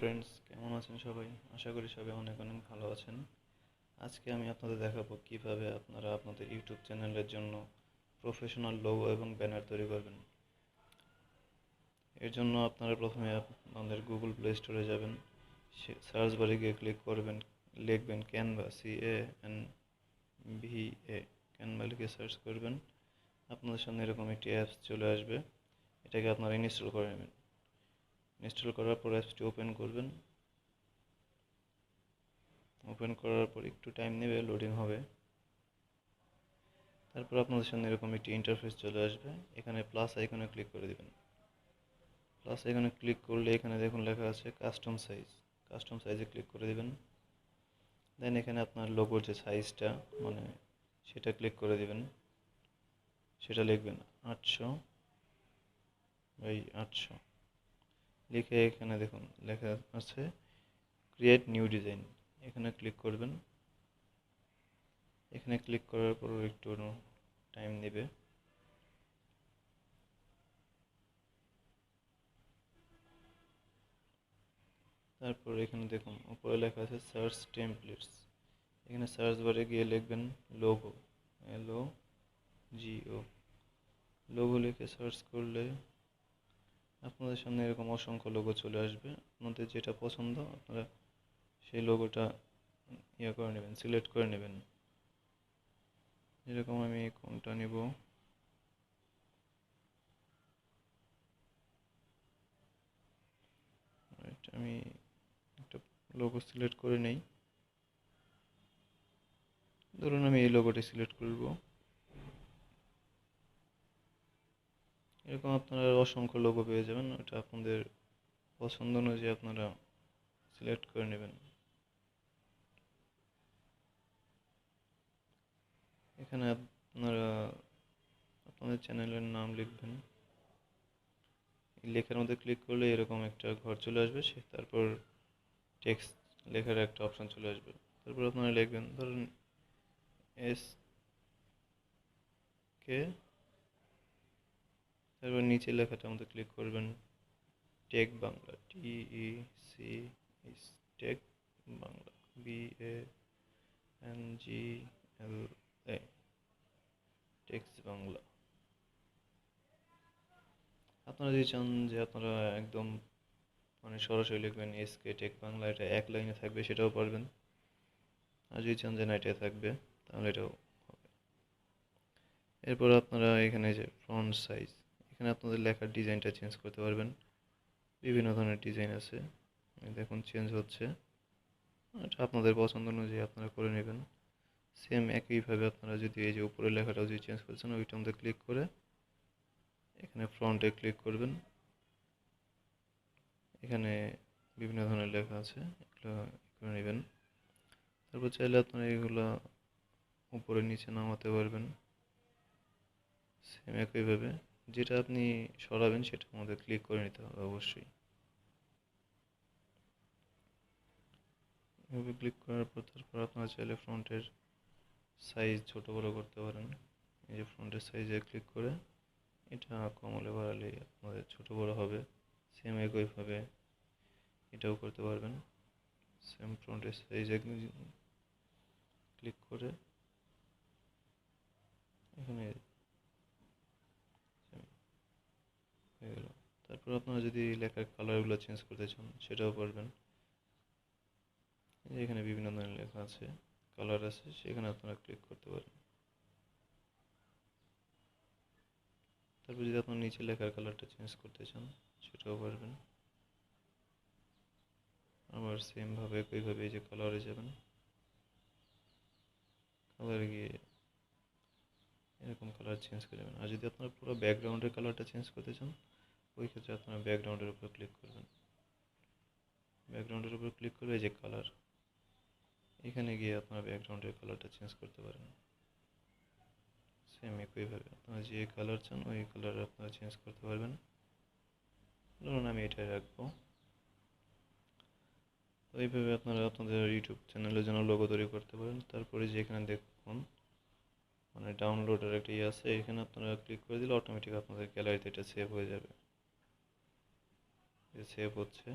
Friends, কেমন আছেন সবাই? আশা করি সবাই অনেক অনেক ভালো আছেন। আজকে আমি আপনাদের দেখাবো কিভাবে আপনারা আপনাদের ইউটিউব চ্যানেলের জন্য প্রফেশনাল লোগো এবং ব্যানার তৈরি করবেন। এর জন্য আপনারা প্রথমে আপনাদের গুগল প্লে স্টোরে যাবেন, সার্চ বারে গিয়ে ক্লিক করবেন, লিখবেন ক্যানভা, CANVA, ক্যানভা লিখে সার্চ করবেন। আপনাদের সামনে এরকম একটি অ্যাপস চলে আসবে, এটাকে আপনারা ইনস্টল করে নেবেন। ইনস্টল করার পর অ্যাপসটি ওপেন করবেন। ওপেন করার পর একটু টাইম নেবে, লোডিং হবে। তারপর আপনাদের সামনে এরকম একটি ইন্টারফেস চলে আসবে। এখানে প্লাস আইকনে ক্লিক করে দিবেন। প্লাস আইকনে ক্লিক করলে এখানে দেখুন লেখা আছে কাস্টম সাইজ। কাস্টম সাইজে ক্লিক করে দিবেন। দেন এখানে আপনার লোগোর যে সাইজটা সেটা ক্লিক করে দিবেন। সেটা লিখবেন 800x800 লিখে এখানে দেখুন লেখা আছে ক্রিয়েট নিউ ডিজাইন। এখানে ক্লিক করবেন। এখানে ক্লিক করার পর একটু টাইম নেবে। তারপর এখানে দেখুন উপরে লেখা আছে সার্চ টেমপ্লেটস। এখানে সার্চ বারে গিয়ে লিখবেন লোগো, LOGO। লোগো লিখে সার্চ করলে আপনাদের সামনে এরকম অসংখ্য লোগো চলে আসবে। আপনাদের যেটা পছন্দ আপনারা সেই লোগোটা করে নেবেন, সিলেক্ট করে নেবেন। যেরকম আমি কোনটা নিব, আমি একটা লোগো সিলেক্ট করে নেই। ধরুন আমি এই লোগোটি সিলেক্ট করব। এরকম আপনারা অসংখ্য লোগো পেয়ে যাবেন, ওটা আপনাদের পছন্দ অনুযায়ী আপনারা সিলেক্ট করে নেবেন। এখানে আপনারা আপনাদের চ্যানেলের নাম লিখবেন। এই লেখার মধ্যে ক্লিক করলে এরকম একটা ঘর চলে আসবে, তারপর টেক্সট লেখার একটা অপশন চলে আসবে। তারপর আপনারা লিখবেন ধরুন SK, তারপর নিচে লেখাটার মধ্যে ক্লিক করবেন tech Bangla, TEC, tech Bangla, BANGLA, tech Bangla. আপনারা যদি চান যে আপনারা একদম সরাসরি লিখবেন SK টেক বাংলা, এটা এক লাইনে থাকবে, সেটাও পারবেন। আর যদি চান যে না এটা থাকবে, তাহলে এটাও হবে। এরপর আপনারা এখানে যে ফন্ট সাইজ, এখানে আপনাদের লেখার ডিজাইনটা চেঞ্জ করতে পারবেন। বিভিন্ন ধরনের ডিজাইন আছে, দেখুন চেঞ্জ হচ্ছে। এটা আপনাদের পছন্দ অনুযায়ী আপনারা করে নেবেন। সেম একইভাবে আপনারা যদি এই যে উপরের লেখাটাও যদি চেঞ্জ করছেন, ওইটার মধ্যে ক্লিক করে এখানে ফ্রন্টে ক্লিক করবেন। এখানে বিভিন্ন ধরনের লেখা আছে, এগুলো করে নেবেন। তারপর চাইলে আপনারা এগুলো উপরে নিচে নামাতে পারবেন। সেম একইভাবে যেটা আপনি সরাবেন সেটার মধ্যে ক্লিক করে নিতে হবে অবশ্যই। এভাবে ক্লিক করার পর তারপর আপনারা চাইলে ফ্রন্টের সাইজ ছোট বড় করতে পারেন। এই যে ফ্রন্টের সাইজে ক্লিক করে এটা কমালে বাড়ালে আপনাদের ছোট বড় হবে। সেম একইভাবে এটাও করতে পারবেন। সেম ফ্রন্টের সাইজে ক্লিক করে এখানে হয়ে গেল। তারপর আপনারা যদি লেখার কালারগুলো চেঞ্জ করতে চান সেটাও পারবেন। এখানে বিভিন্ন ধরনের লেখা আছে, কালার আছে, সেখানে আপনারা ক্লিক করতে পারেন। তারপর যদি আপনার নিচে লেখার কালারটা চেঞ্জ করতে চান সেটাও পারবেন। আবার সেমভাবে একইভাবে এই যে কালারে যাবেন, কালারে গিয়ে এরকম কালার চেঞ্জ করে যাবেন। আর যদি আপনারা পুরো ব্যাকগ্রাউন্ডের কালারটা চেঞ্জ করতে চান, ওই ক্ষেত্রে আপনারা ব্যাকগ্রাউন্ডের উপর ক্লিক করবেন। ব্যাকগ্রাউন্ডের উপর ক্লিক করে এই যে কালার, এখানে গিয়ে আপনারা ব্যাকগ্রাউন্ডের কালারটা চেঞ্জ করতে পারেন। সেম একইভাবে আপনারা যে কালার চান ওই কালার আপনারা চেঞ্জ করতে পারবেন। ধরুন আমি এটাই রাখবো। তো এইভাবে আপনারা আপনাদের ইউটিউব চ্যানেলের জন্য লোগো তৈরি করতে পারেন। তারপরে যে এখানে দেখুন ডাউনলোডের একটা আছে, এখানে আপনারা ক্লিক করে দিলে অটোমেটিক আপনাদের গ্যালারিতে এটা সেভ হয়ে যাবে। সেভ হচ্ছে।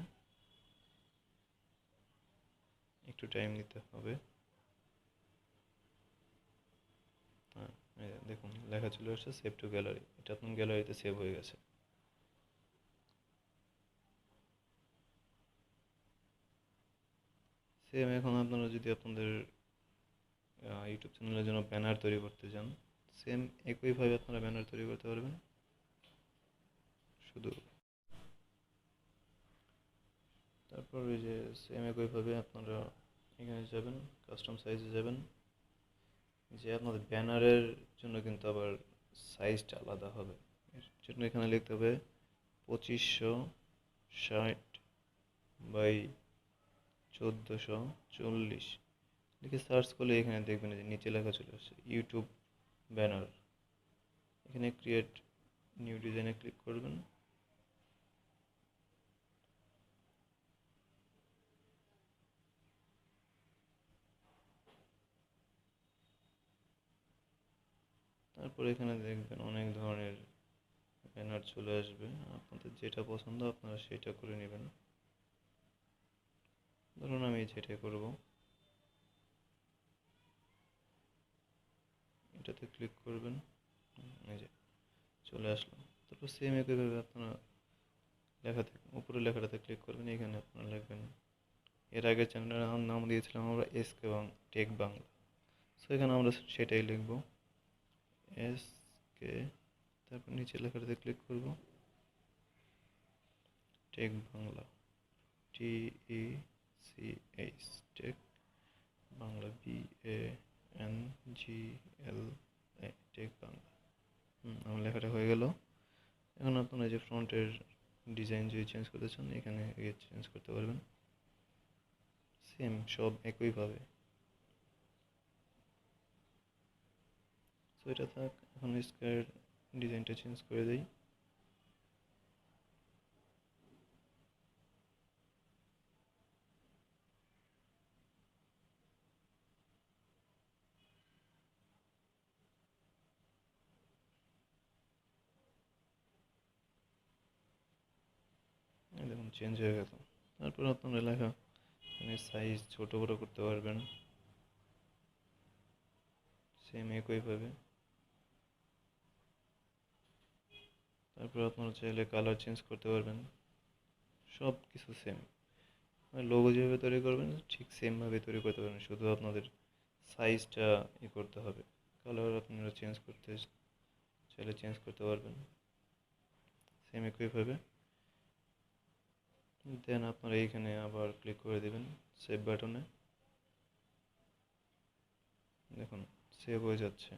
একটু টাইম নিতে হবে। হ্যাঁ, দেখুন লেখা চলে আসছে সেভ টু গ্যালারি, এটা আপনার গ্যালারিতে সেভ হয়ে গেছে। সেম এখন আপনারা যদি আপনাদের ইউটিউব চ্যানেলের জন্য ব্যানার তৈরি করতে চান, সেম একইভাবে আপনারা ব্যানার তৈরি করতে পারবেন। শুধু তারপর ওই যে সেম একইভাবে আপনারা এখানে যাবেন, কাস্টম সাইজে যাবেন, যে আপনাদের ব্যানারের জন্য কিন্তু আবার সাইজটা আলাদা হবে। এর জন্য এখানে লিখতে হবে 2560 বাই 1440, লিখে সার্চ করলে এখানে দেখবেন যে নিচে লেখা চলে আসছে ইউটিউব ব্যানার। এখানে ক্রিয়েট নিউ ডিজাইনে ক্লিক করবেন। তারপর এখানে দেখবেন অনেক ধরনের ব্যানার চলে আসবে, আপনাদের যেটা পছন্দ আপনারা সেটা করে নেবেন। ধরুন আমি যেটা করব, এটাতে ক্লিক করবেন, এই যে চলে আসলো। তারপর সেম একইভাবে আপনারা লেখাতে উপরে লেখাটাতে ক্লিক করবেন, এখানে আপনারা লিখবেন, এর আগের চ্যানেলের নাম দিয়েছিলাম আমরা এসকে টেক বাংলা, সো এখানে আমরা সেটাই লিখব এসকে, তারপর নিচে লেখাটাতে ক্লিক করব tech Bangla, TECH tech Bangla, BANGLA tech Bangla. আমার লেখাটা হয়ে গেল। এখন আপনারা যে ফ্রন্টের ডিজাইন যদি চেঞ্জ করতে চান এখানে গিয়ে চেঞ্জ করতে পারবেন, সেম সব একইভাবে। সো এটা থাক, এখন স্কয়ার ডিজাইনটা চেঞ্জ করে দিই। দেখুন চেঞ্জ হয়ে গেল। তারপর আপনারা লেখা এখানে সাইজ ছোট বড় করতে পারবেন, সেম একইভাবে। তারপর আপনারা চাইলে কালার চেঞ্জ করতে পারবেন, সব কিছু সেম। লোগো যেভাবে তৈরি করবেন ঠিক সেমভাবে তৈরি করতে পারবেন, শুধু আপনাদের সাইজটা করতে হবে। কালার আপনারা চেঞ্জ করতে চাইলে চেঞ্জ করতে পারবেন, সেম একইভাবে। দেন আপনারা এইখানে আবার ক্লিক করে দেবেন সেভ বাটনে, দেখুন সেভ হয়ে যাচ্ছে।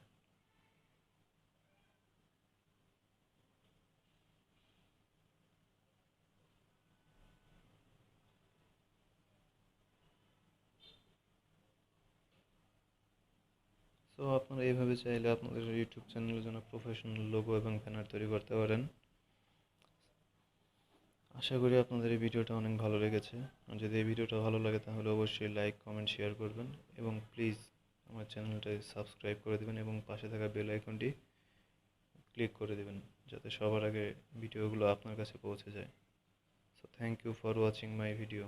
সো আপনারা এইভাবে চাইলে আপনাদের ইউটিউব চ্যানেলের জন্য প্রফেশনাল লোগো এবং ব্যানার তৈরি করতে পারেন। আশা করি আপনাদের এই ভিডিওটা অনেক ভালো লেগেছে। আর যদি এই ভিডিওটা ভালো লাগে তাহলে অবশ্যই লাইক কমেন্ট শেয়ার করবেন, এবং প্লিজ আমার চ্যানেলটা সাবস্ক্রাইব করে দেবেন এবং পাশে থাকা বেল আইকনটি ক্লিক করে দেবেন, যাতে সবার আগে ভিডিওগুলো আপনার কাছে পৌঁছে যায়। So thank you for watching my video.